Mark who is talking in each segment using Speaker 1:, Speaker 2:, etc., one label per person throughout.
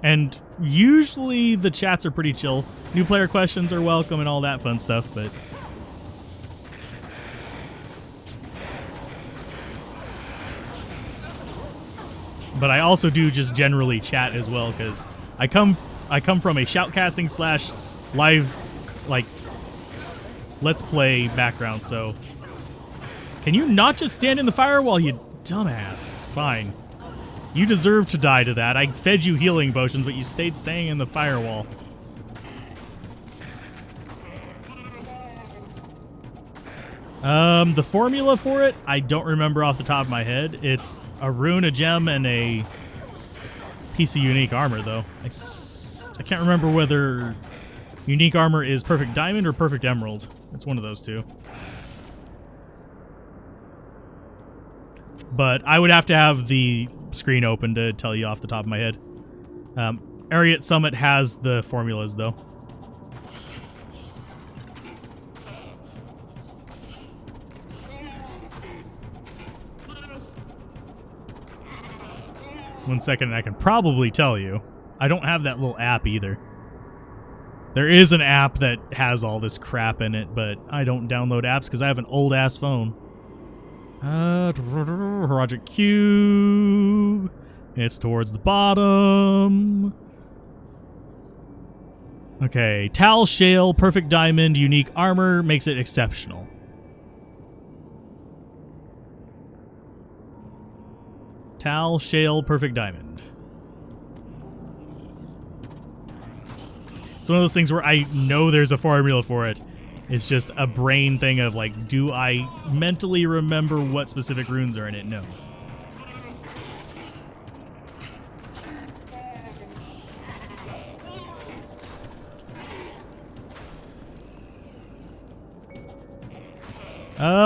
Speaker 1: And usually the chats are pretty chill. New player questions are welcome and all that fun stuff, but... But I also do just generally chat as well, because I come from a shoutcasting slash live, like, let's play background, so... Can you not just stand in the firewall, you dumbass? Fine. You deserve to die to that. I fed you healing potions, but you stayed staying in the firewall. The formula for it, I don't remember off the top of my head. It's a rune, a gem, and a piece of unique armor, though. I can't remember whether unique armor is perfect diamond or perfect emerald. It's one of those two. But I would have to have the screen open to tell you off the top of my head. Ariat Summit has the formulas, though. One second, and I can probably tell you. I don't have that little app either. There is an app that has all this crap in it, but I don't download apps because I have an old-ass phone. Project Cube. It's towards the bottom. Okay, Tal Shale, Perfect Diamond, Unique Armor makes it exceptional. Tal Shale, Perfect Diamond. It's one of those things where I know there's a formula for it. It's just a brain thing of, like, do I mentally remember what specific runes are in it? No.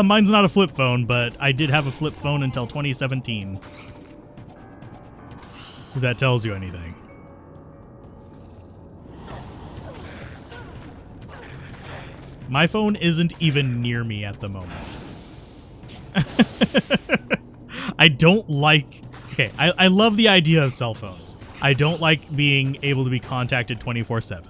Speaker 1: Mine's not a flip phone, but I did have a flip phone until 2017. If that tells you anything. My phone isn't even near me at the moment. I don't like... Okay, I love the idea of cell phones. I don't like being able to be contacted 24/7.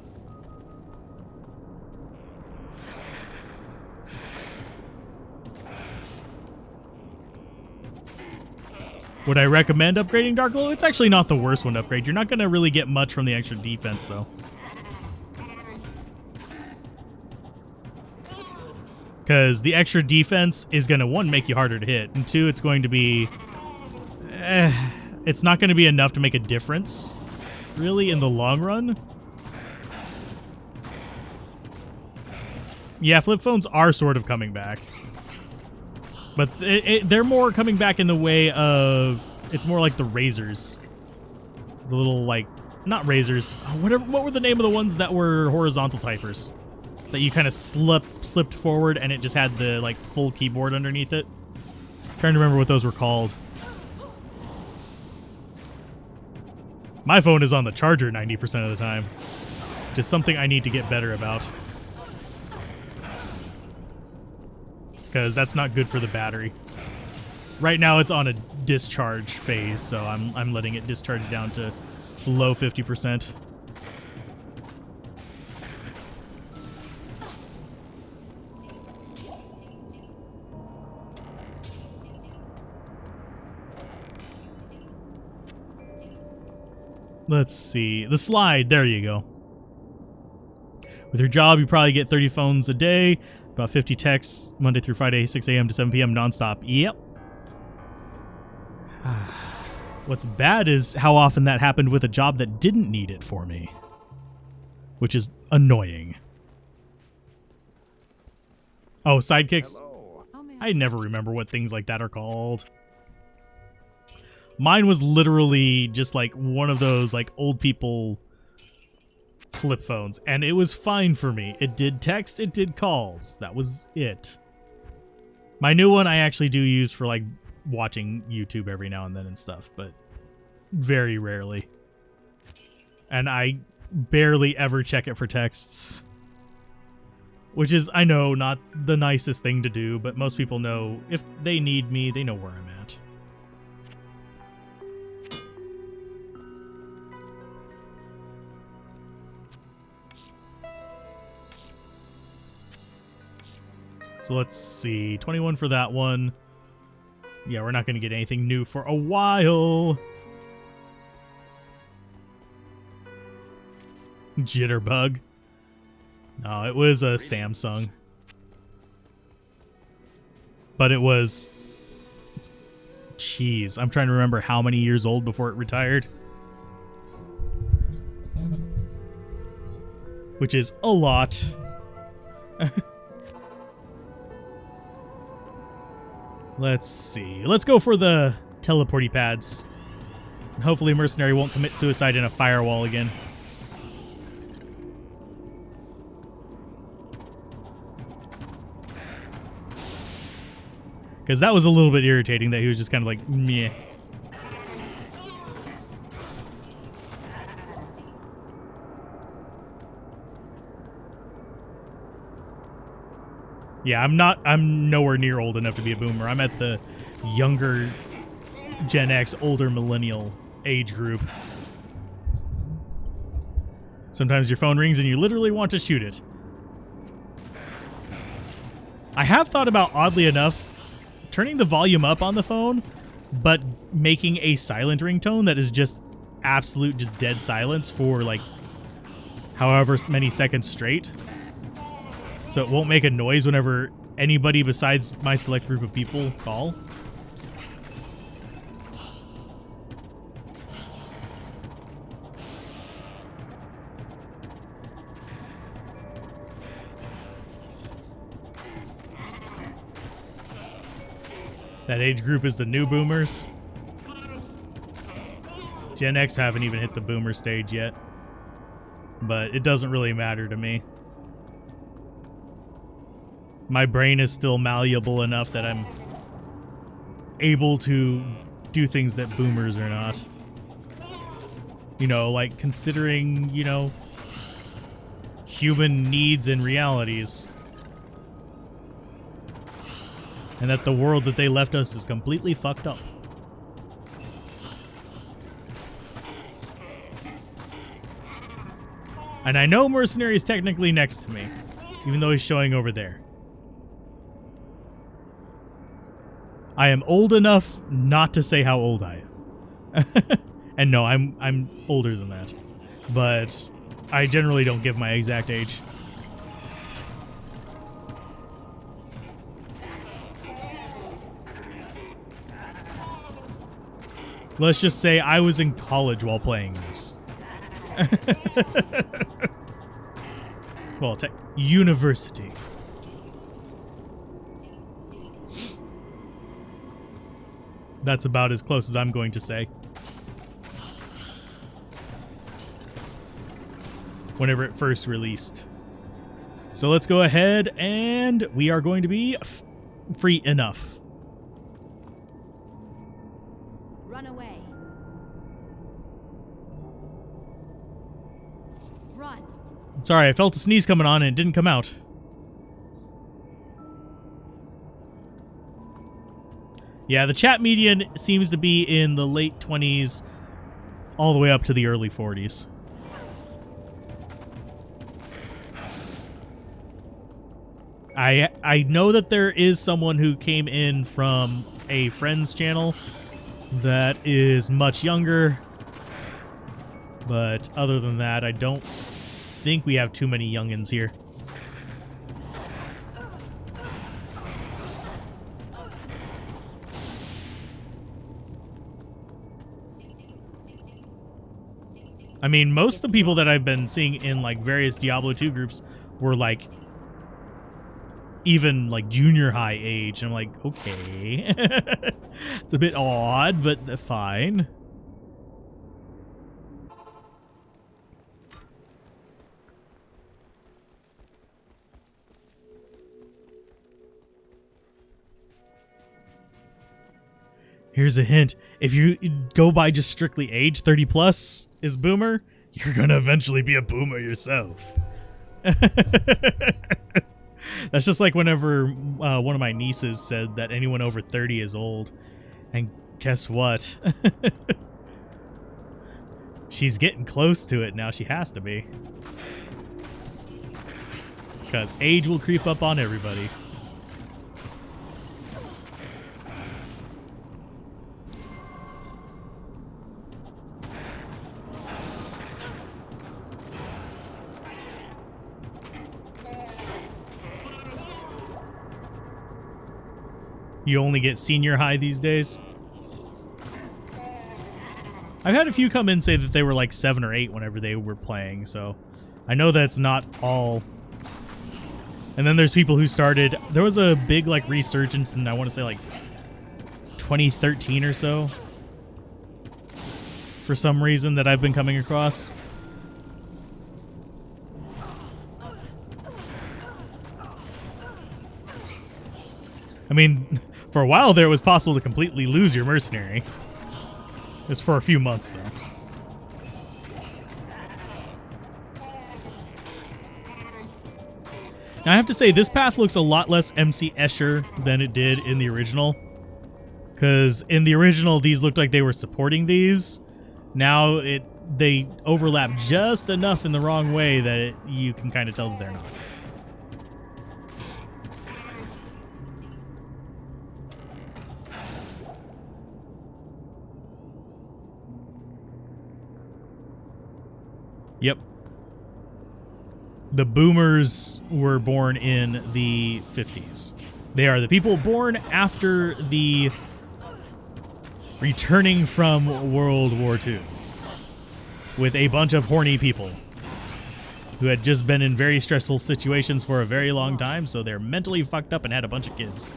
Speaker 1: Would I recommend upgrading Dark Glow? It's actually not the worst one to upgrade. You're not going to really get much from the extra defense, though. Because the extra defense is going to, one, make you harder to hit, and two, it's going to be... it's not going to be enough to make a difference, really, in the long run. Yeah, flip phones are sort of coming back. But they're more coming back in the way of... It's more like the razors. The little, like... Not razors. What were the name of the ones that were horizontal typers? That you kind of slipped forward and it just had the, like, full keyboard underneath it. Trying to remember what those were called. My phone is on the charger 90% of the time. Just something I need to get better about. Because that's not good for the battery. Right now it's on a discharge phase, so I'm letting it discharge down to below 50%. Let's see. The slide. There you go. With your job, you probably get 30 phones a day. About 50 texts Monday through Friday, 6 a.m. to 7 p.m. nonstop. Yep. What's bad is how often that happened with a job that didn't need it for me. Which is annoying. Oh, sidekicks? I never remember what things like that are called. Mine was literally just like one of those like old people flip phones, and it was fine for me. It did text, it did calls. That was it. My new one I actually do use for like watching YouTube every now and then and stuff, but very rarely. And I barely ever check it for texts. Which is, I know, not the nicest thing to do, but most people know if they need me, they know where I'm at. So let's see. 21 for that one. Yeah, we're not going to get anything new for a while. Jitterbug. No, it was a Samsung. But it was... Jeez, I'm trying to remember how many years old before it retired. Which is a lot. Let's see. Let's go for the teleporty pads. And hopefully Mercenary won't commit suicide in a firewall again. Because that was a little bit irritating that he was just kind of like, meh. Yeah, I'm nowhere near old enough to be a boomer. I'm at the younger Gen X, older millennial age group. Sometimes your phone rings and you literally want to shoot it. I have thought about, oddly enough, turning the volume up on the phone, but making a silent ringtone that is just absolute, just dead silence for like however many seconds straight. So it won't make a noise whenever anybody besides my select group of people call. That age group is the new boomers. Gen X haven't even hit the boomer stage yet. But it doesn't really matter to me. My brain is still malleable enough that I'm able to do things that boomers are not. You know, like considering, you know, human needs and realities. And that the world that they left us is completely fucked up. And I know Mercenary is technically next to me, even though he's showing over there. I am old enough not to say how old I am. And no, I'm older than that. But I generally don't give my exact age. Let's just say I was in college while playing this. Well, university. That's about as close as I'm going to say. Whenever it first released. So let's go ahead and we are going to be free enough.
Speaker 2: Run away. Run.
Speaker 1: Sorry, I felt a sneeze coming on and it didn't come out. Yeah, the chat median seems to be in the late 20s all the way up to the early 40s. I know that there is someone who came in from a friend's channel that is much younger, but other than that, I don't think we have too many youngins here. I mean, most of the people that I've been seeing in like various Diablo 2 groups were like even like junior high age. I'm like, okay. It's a bit odd, but fine. Here's a hint. If you go by just strictly age, 30 plus is boomer, you're gonna eventually be a boomer yourself. That's just like whenever one of my nieces said that anyone over 30 is old. And guess what? She's getting close to it now. She has to be. Because age will creep up on everybody. You only get senior high these days. I've had a few come in say that they were like 7 or 8 whenever they were playing, so I know that's not all. And then there's people who started. There was a big like resurgence in, I want to say, like 2013 or so, for some reason that I've been coming across. I mean, for a while there, it was possible to completely lose your mercenary. It was for a few months, though. Now, I have to say, this path looks a lot less MC Escher than it did in the original. Because in the original, these looked like they were supporting these. Now, they overlap just enough in the wrong way that you can kind of tell that they're not. Yep. The boomers were born in the 50s. They are the people born after the returning from World War II with a bunch of horny people who had just been in very stressful situations for a very long time, so they're mentally fucked up and had a bunch of kids.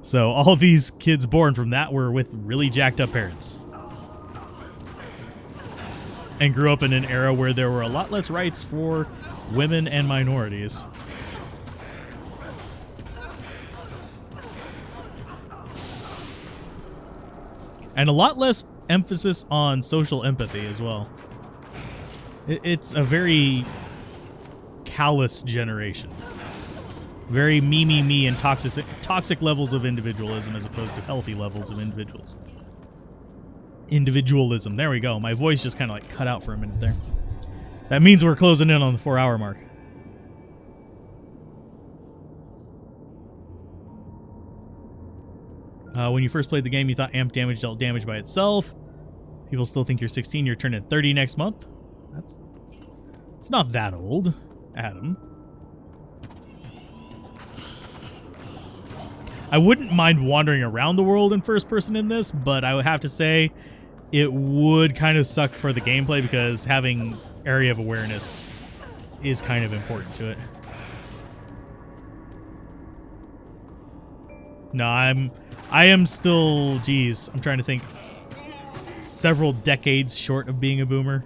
Speaker 1: So all these kids born from that were with really jacked up parents. And grew up in an era where there were a lot less rights for women and minorities. And a lot less emphasis on social empathy as well. It's a very callous generation. Very me, and toxic levels of individualism as opposed to healthy levels of individualism. There we go. My voice just kind of like cut out for a minute there. That means we're closing in on the 4-hour mark. When you first played the game, you thought amp damage dealt damage by itself. People still think you're 16. You're turning 30 next month. It's not that old, Adam. I wouldn't mind wandering around the world in first person in this, but I would have to say it would kind of suck for the gameplay because having area of awareness is kind of important to it. No, I am still, geez, I'm trying to think, several decades short of being a boomer.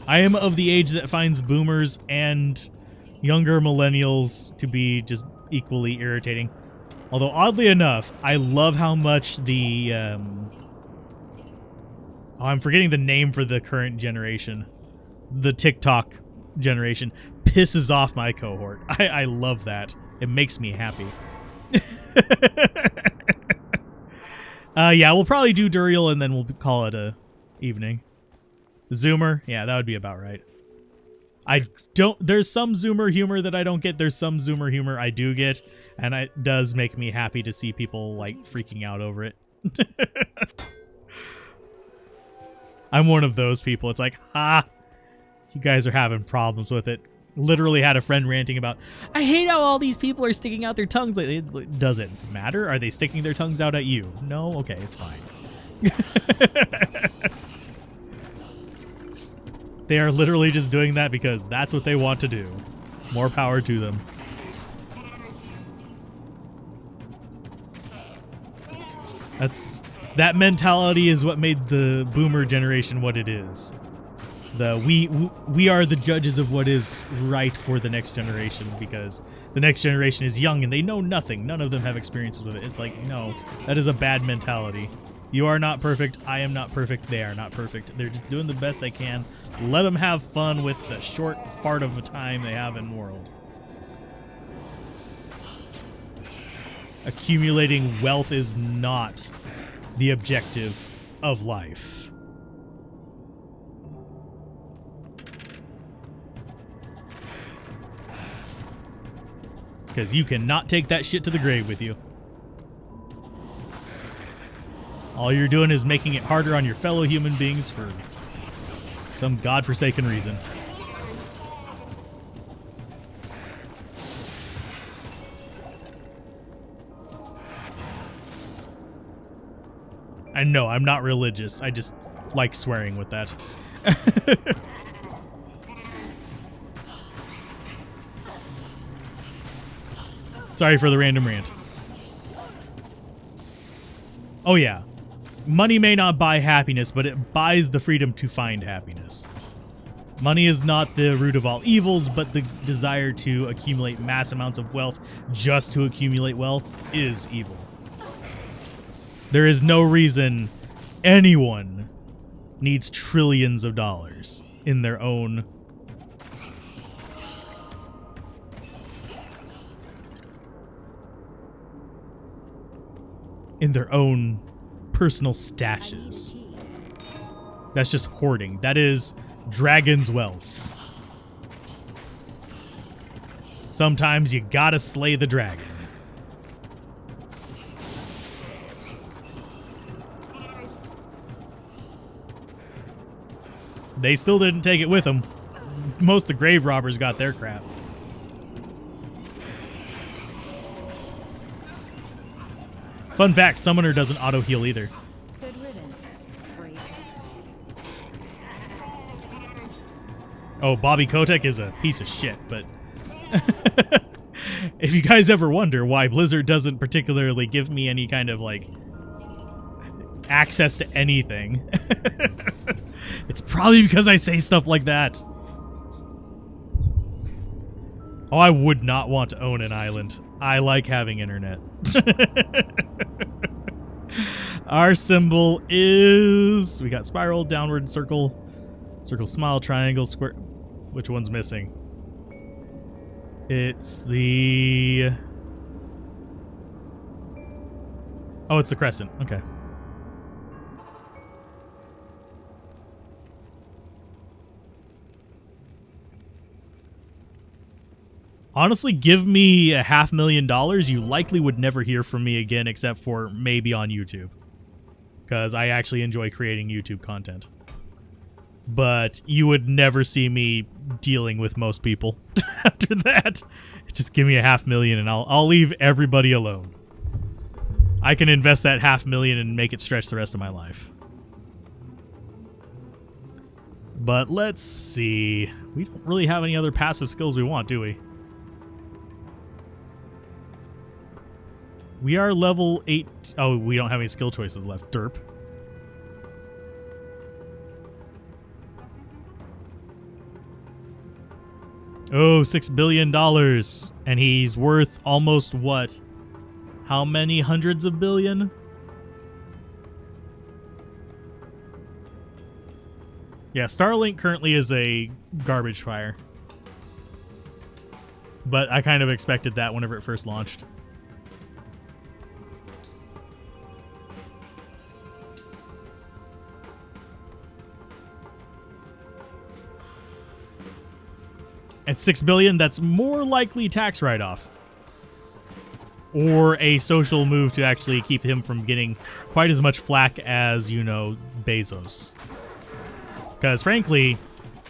Speaker 1: I am of the age that finds boomers and younger millennials to be just equally irritating. Although, oddly enough, I love how much the... I'm forgetting the name for the current generation. The TikTok generation pisses off my cohort. I love that. It makes me happy. Yeah, we'll probably do Duriel and then we'll call it a evening. Zoomer? Yeah, that would be about right. There's some Zoomer humor that I don't get. There's some Zoomer humor I do get. And it does make me happy to see people, like, freaking out over it. I'm one of those people. It's like, you guys are having problems with it. Literally had a friend ranting about, I hate how all these people are sticking out their tongues. Does it matter? Are they sticking their tongues out at you? No? Okay, it's fine. They are literally just doing that because that's what they want to do. More power to them. That mentality is what made the boomer generation what it is. We are the judges of what is right for the next generation because the next generation is young and they know nothing. None of them have experiences with it. It's like, no, that is a bad mentality. You are not perfect. I am not perfect. They are not perfect. They're just doing the best they can. Let them have fun with the short part of the time they have in the world. Accumulating wealth is not the objective of life. Because you cannot take that shit to the grave with you. All you're doing is making it harder on your fellow human beings for some godforsaken reason. And no, I'm not religious. I just like swearing with that. Sorry for the random rant. Oh yeah. Money may not buy happiness, but it buys the freedom to find happiness. Money is not the root of all evils, but the desire to accumulate mass amounts of wealth just to accumulate wealth is evil. There is no reason anyone needs trillions of dollars in their own personal stashes. That's just hoarding. That is dragon's wealth. Sometimes you gotta slay the dragon. They still didn't take it with them. Most of the grave robbers got their crap. Fun fact, Summoner doesn't auto-heal either.
Speaker 2: Good riddance, freak.
Speaker 1: Oh, Bobby Kotick is a piece of shit, but... if you guys ever wonder why Blizzard doesn't particularly give me any kind of, like, access to anything... it's probably because I say stuff like that. Oh, I would not want to own an island. I like having internet. Our symbol is... we got spiral, downward, circle, smile, triangle, square. Which one's missing? It's the... oh, it's the crescent. Okay. Honestly, give me $500,000, you likely would never hear from me again except for maybe on YouTube. Because I actually enjoy creating YouTube content. But you would never see me dealing with most people after that. Just give me $500,000 and I'll leave everybody alone. I can invest that $500,000 and make it stretch the rest of my life. But let's see. We don't really have any other passive skills we want, do we? We are level 8. Oh, we don't have any skill choices left. Derp. Oh, $6 billion. And he's worth almost what? How many hundreds of billion? Yeah, Starlink currently is a garbage fire. But I kind of expected that whenever it first launched. At $6 billion, that's more likely tax write-off. Or a social move to actually keep him from getting quite as much flack as, you know, Bezos. Because, frankly,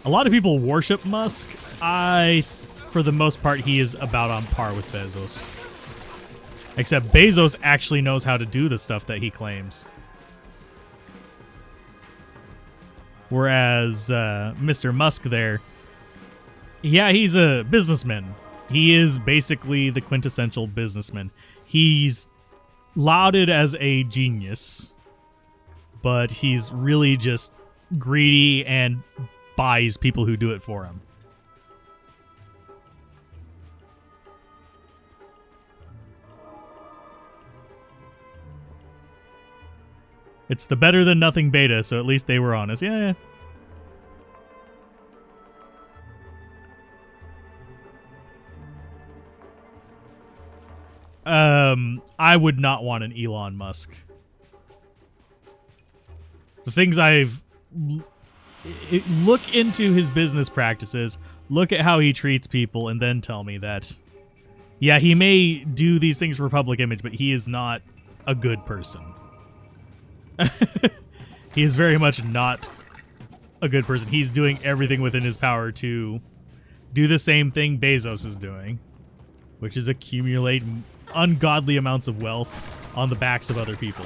Speaker 1: a lot of people worship Musk. For the most part, he is about on par with Bezos. Except Bezos actually knows how to do the stuff that he claims. Whereas Mr. Musk there... yeah, he's a businessman. He is basically the quintessential businessman. He's lauded as a genius, but he's really just greedy and buys people who do it for him. It's the better than nothing beta, so at least they were honest. Yeah. I would not want an Elon Musk. The things look into his business practices, look at how he treats people, and then tell me that, yeah, he may do these things for public image, but he is not a good person. He is very much not a good person. He's doing everything within his power to do the same thing Bezos is doing, which is accumulate ungodly amounts of wealth on the backs of other people.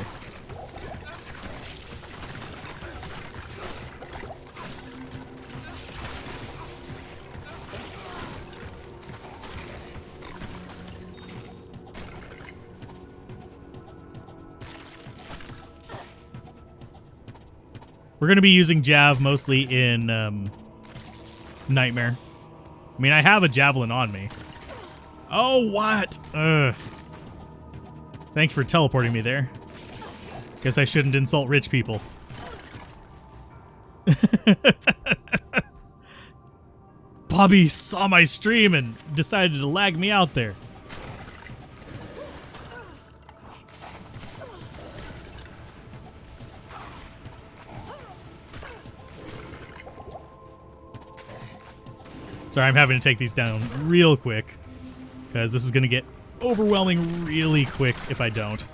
Speaker 1: We're going to be using Jav mostly in Nightmare. I mean, I have a Javelin on me. Oh, what? Ugh. Thanks for teleporting me there. Guess I shouldn't insult rich people. Bobby saw my stream and decided to lag me out there. Sorry, I'm having to take these down real quick, because this is going to get overwhelming really quick if I don't.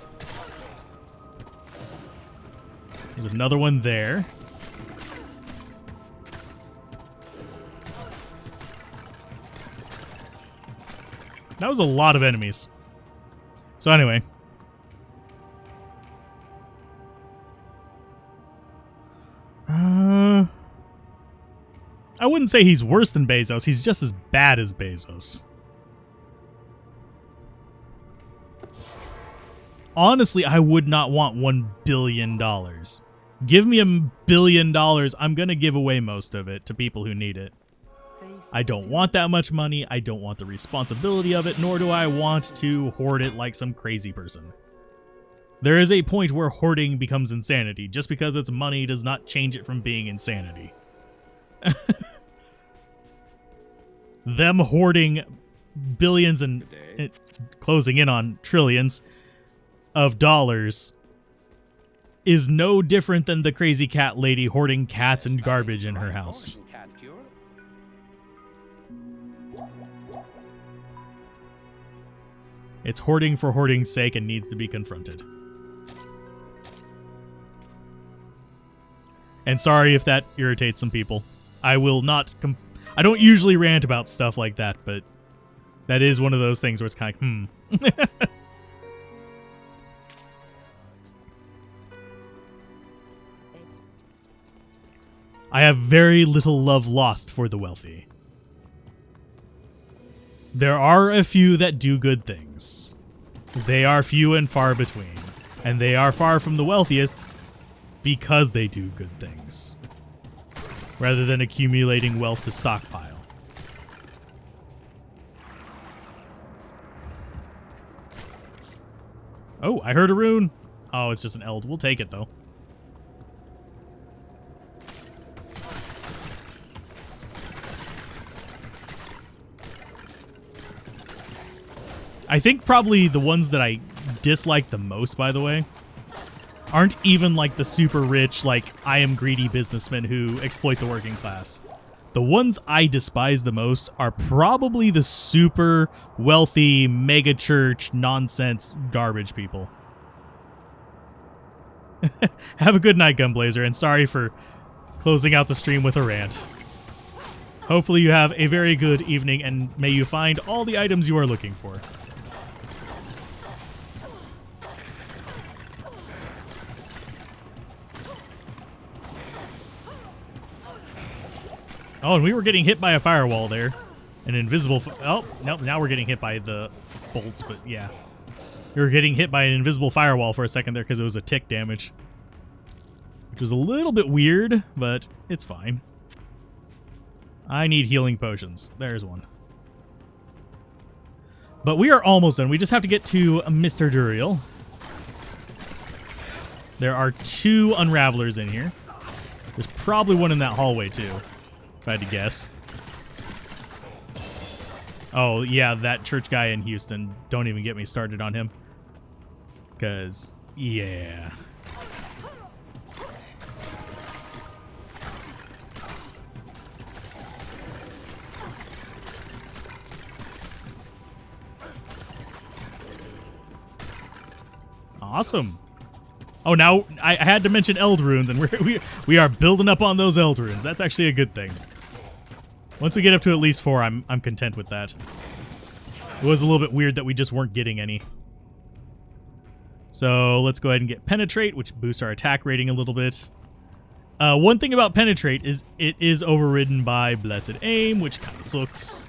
Speaker 1: There's another one there. That was a lot of enemies. So anyway. I wouldn't say he's worse than Bezos. He's just as bad as Bezos. Honestly, I would not want $1 billion. Give me $1 billion. I'm going to give away most of it to people who need it. I don't want that much money. I don't want the responsibility of it, nor do I want to hoard it like some crazy person. There is a point where hoarding becomes insanity. Just because it's money does not change it from being insanity. Them hoarding billions and closing in on trillions of dollars is no different than the crazy cat lady hoarding cats and garbage in her house. It's hoarding for hoarding's sake and needs to be confronted. And sorry if that irritates some people. I will not... I don't usually rant about stuff like that, but that is one of those things where it's kind of I have very little love lost for the wealthy. There are a few that do good things. They are few and far between, and they are far from the wealthiest because they do good things, rather than accumulating wealth to stockpile. Oh, I heard a rune. Oh, it's just an eld. We'll take it, though. I think probably the ones that I dislike the most, by the way, aren't even like the super rich, like I am greedy businessmen who exploit the working class. The ones I despise the most are probably the super wealthy mega church nonsense garbage people. Have a good night, Gunblazer, and sorry for closing out the stream with a rant. Hopefully you have a very good evening, and may you find all the items you are looking for. Oh, and we were getting hit by a firewall there. An invisible... Oh, nope, now we're getting hit by the bolts, but yeah. We were getting hit by an invisible firewall for a second there because it was a tick damage. Which was a little bit weird, but it's fine. I need healing potions. There's one. But we are almost done. We just have to get to Mr. Duriel. There are 2 Unravelers in here. There's probably one in that hallway, too. If I had to guess. Oh, yeah, that church guy in Houston. Don't even get me started on him. Because, yeah. Awesome. Oh, now I had to mention Eld Runes, and we are building up on those Eld Runes. That's actually a good thing. Once we get up to at least 4, I'm content with that. It was a little bit weird that we just weren't getting any. So let's go ahead and get Penetrate, which boosts our attack rating a little bit. One thing about Penetrate is it is overridden by Blessed Aim, which kind of sucks.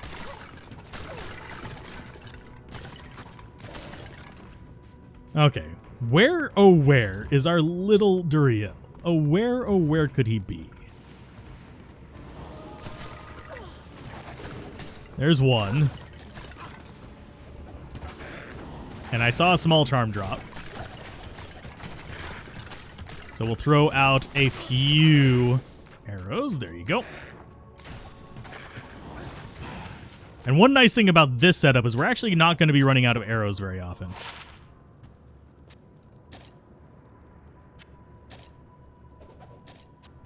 Speaker 1: Okay. Where, oh where, is our little Duriel? Oh where could he be? There's one. And I saw a small charm drop. So we'll throw out a few arrows. There you go. And one nice thing about this setup is we're actually not going to be running out of arrows very often.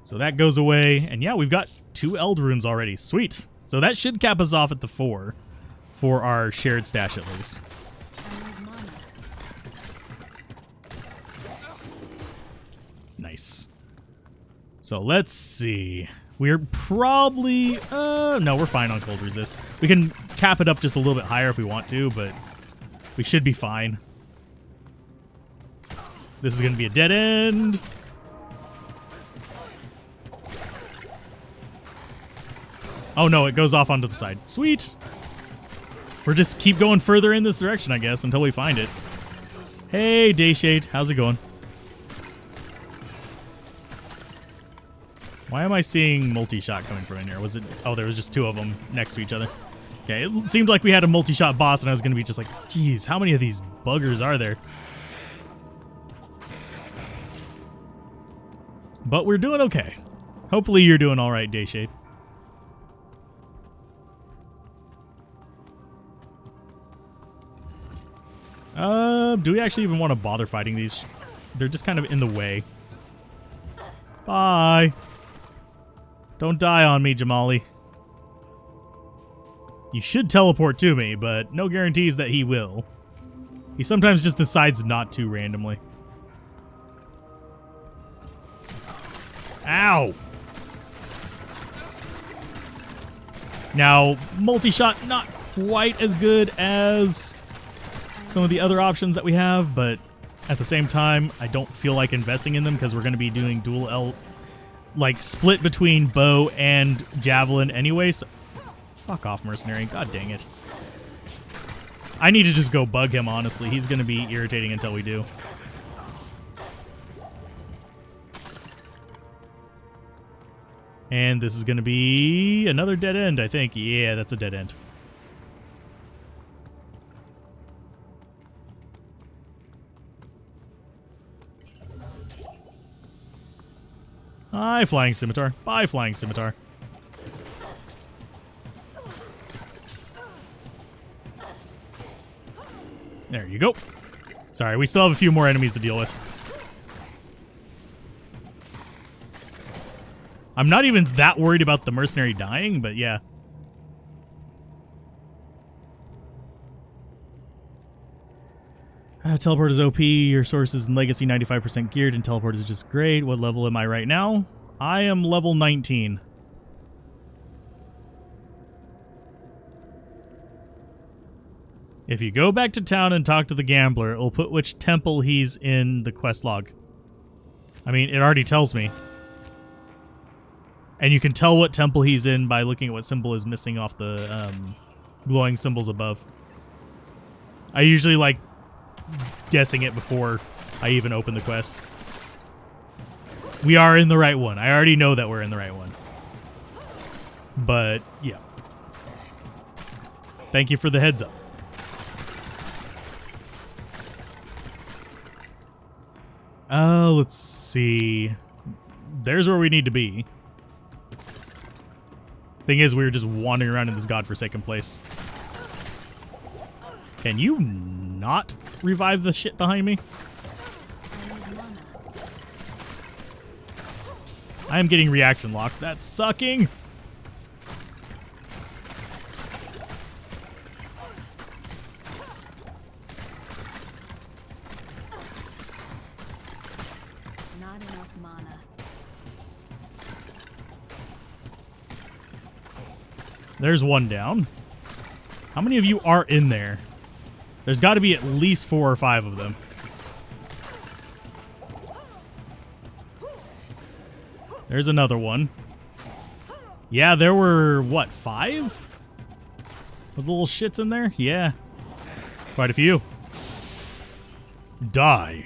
Speaker 1: So that goes away. And yeah, we've got 2 Eld Runes already. Sweet. So that should cap us off at the 4 for our shared stash at least. Nice. So let's see. We're probably... no, we're fine on cold resist. We can cap it up just a little bit higher if we want to, but we should be fine. This is going to be a dead end. Oh no, it goes off onto the side. Sweet. We're just keep going further in this direction, I guess, until we find it. Hey, Dayshade. How's it going? Why am I seeing multi-shot coming from in here? Was it... Oh, there was just 2 of them next to each other. Okay, it seemed like we had a multi-shot boss, and I was going to be just like, geez, how many of these buggers are there? But we're doing okay. Hopefully you're doing all right, Dayshade. Do we actually even want to bother fighting these? They're just kind of in the way. Bye. Don't die on me, Jamali. You should teleport to me, but no guarantees that he will. He sometimes just decides not to randomly. Ow! Now, multi-shot not quite as good as some of the other options that we have, but at the same time, I don't feel like investing in them because we're going to be doing dual L, like split between bow and javelin anyway. So, fuck off, mercenary! God dang it! I need to just go bug him. Honestly, he's going to be irritating until we do. And this is going to be another dead end, I think. Yeah, that's a dead end. Hi, Flying Scimitar. Bye, Flying Scimitar. There you go. Sorry, we still have a few more enemies to deal with. I'm not even that worried about the mercenary dying, but yeah. Teleport is OP. Your sources and legacy 95% geared, and teleport is just great. What level am I right now? I am level 19. If you go back to town and talk to the gambler, it'll put which temple he's in the quest log. I mean, it already tells me. And you can tell what temple he's in by looking at what symbol is missing off the glowing symbols above. I usually like guessing it before I even open the quest. We are in the right one. I already know that we're in the right one. But, yeah. Thank you for the heads up. Let's see. There's where we need to be. Thing is, we were just wandering around in this godforsaken place. Can you not revive the shit behind me? I am getting reaction locked. That's sucking. There's one down. How many of you are in there? There's got to be at least 4 or 5 of them. There's another one. Yeah, there were, what, 5? With little shits in there? Yeah. Quite a few. Die.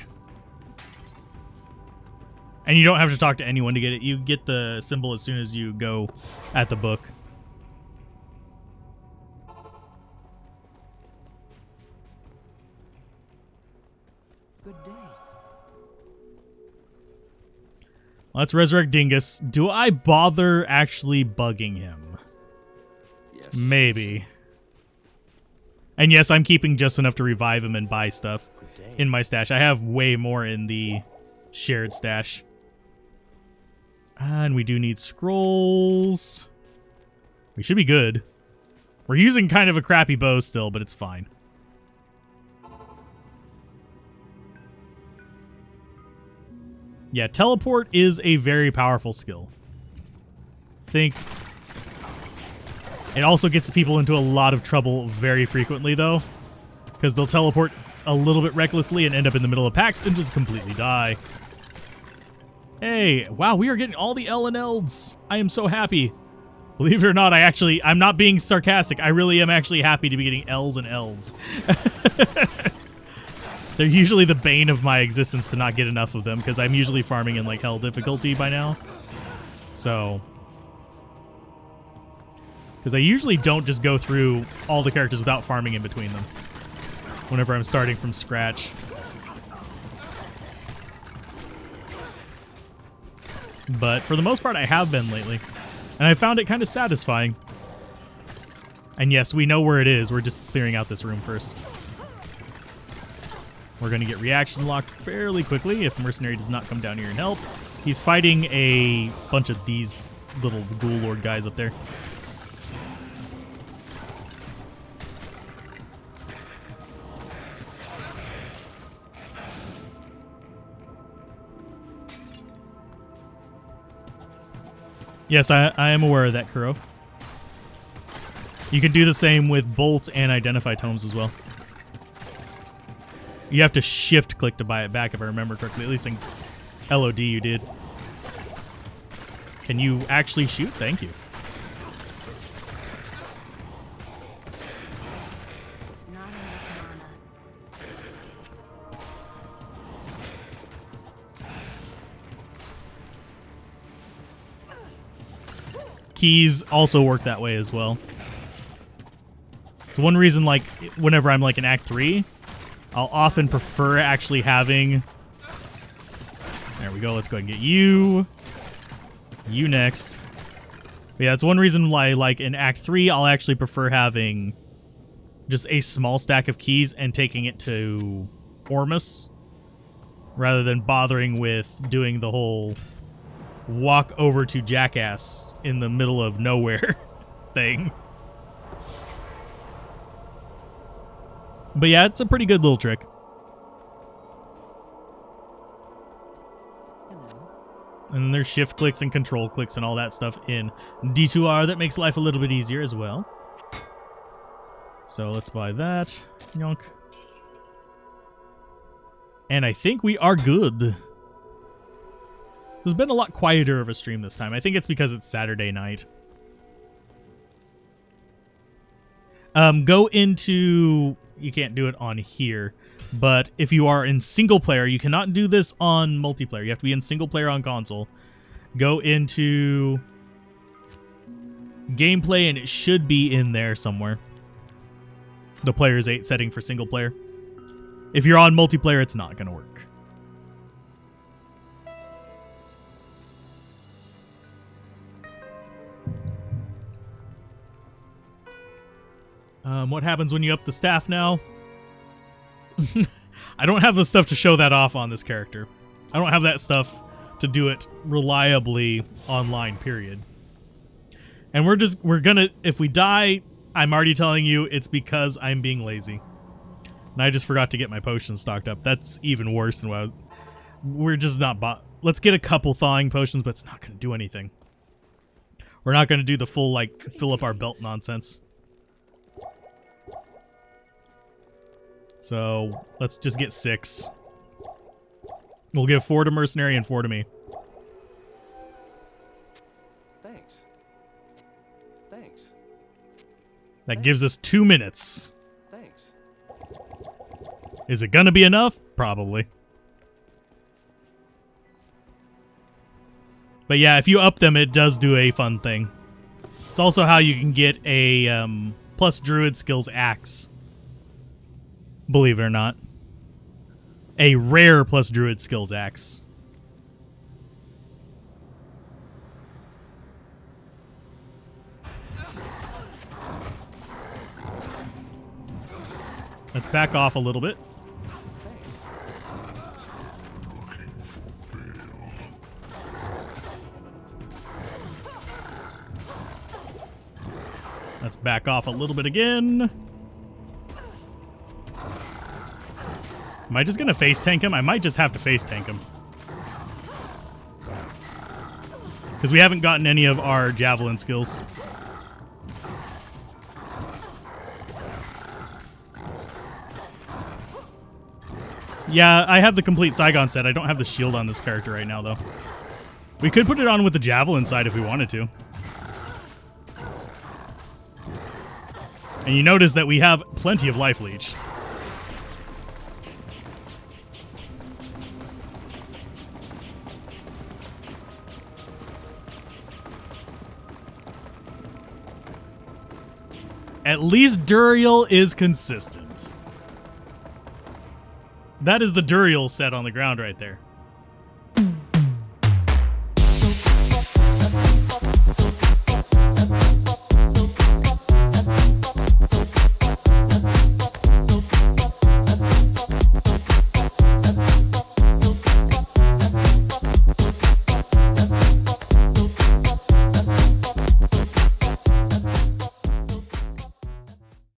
Speaker 1: And you don't have to talk to anyone to get it. You get the symbol as soon as you go at the book.
Speaker 2: Good day.
Speaker 1: Let's resurrect Dingus. Do I bother actually bugging him?
Speaker 3: Yes.
Speaker 1: Maybe. And yes, I'm keeping just enough to revive him and buy stuff in my stash. I have way more in the shared stash. And we do need scrolls. We should be good. We're using kind of a crappy bow still, but it's fine. Yeah, teleport is a very powerful skill. Think it also gets people into a lot of trouble very frequently, though, because they'll teleport a little bit recklessly and end up in the middle of packs and just completely die. Hey, wow, we are getting all the L and Ls. I am so happy. Believe it or not, I'm not being sarcastic. I really am actually happy to be getting Ls and Ls. They're usually the bane of my existence to not get enough of them, because I'm usually farming in, like, hell difficulty by now. So, because I usually don't just go through all the characters without farming in between them whenever I'm starting from scratch. But for the most part, I have been lately. And I found it kind of satisfying. And yes, we know where it is. We're just clearing out this room first. We're going to get reaction locked fairly quickly if Mercenary does not come down here and help. He's fighting a bunch of these little Ghoul Lord guys up there. Yes, I am aware of that, Kuro. You can do the same with Bolt and Identify Tomes as well. You have to shift click to buy it back, if I remember correctly. At least in LOD you did. Can you actually shoot? Thank you.
Speaker 2: Not enough mana.
Speaker 1: Keys also work that way as well. It's one reason, like, whenever I'm like in Act 3, I'll often prefer actually having... There we go, let's go ahead and get you. You next. But yeah, it's one reason why, like, in Act 3, I'll actually prefer having just a small stack of keys and taking it to Ormus, rather than bothering with doing the whole walk over to Jackass in the middle of nowhere thing. But yeah, it's a pretty good little trick.
Speaker 2: Hello.
Speaker 1: And then there's shift clicks and control clicks and all that stuff in D2R that makes life a little bit easier as well. So let's buy that. Yonk. And I think we are good. There's been a lot quieter of a stream this time. I think it's because it's Saturday night. Go into... You can't do it on here, but if you are in single player, you cannot do this on multiplayer. You have to be in single player on console. Go into gameplay, and it should be in there somewhere. The player's 8 setting for single player. If you're on multiplayer, it's not going to work. What happens when you up the staff now? I don't have the stuff to show that off on this character. I don't have that stuff to do it reliably online, period. And we're gonna, if we die, I'm already telling you it's because I'm being lazy. And I just forgot to get my potions stocked up. That's even worse than what I was. We're just not let's get a couple thawing potions, but it's not gonna do anything. We're not going to do the full, like, fill up our belt nonsense. So, let's just get 6. We'll give 4 to Mercenary and 4 to me.
Speaker 3: Thanks. Thanks.
Speaker 1: That gives us 2 minutes.
Speaker 3: Thanks.
Speaker 1: Is it going to be enough? Probably. But yeah, if you up them, it does do a fun thing. It's also how you can get a plus Druid skills axe. Believe it or not. A rare plus Druid skills axe. Let's back off a little bit. Let's back off a little bit again. Am I just going to face tank him? I might just have to face tank him. Because we haven't gotten any of our javelin skills. Yeah, I have the complete Saigon set. I don't have the shield on this character right now, though. We could put it on with the javelin side if we wanted to. And you notice that we have plenty of life leech. At least Duriel is consistent. That is the Duriel set on the ground right there.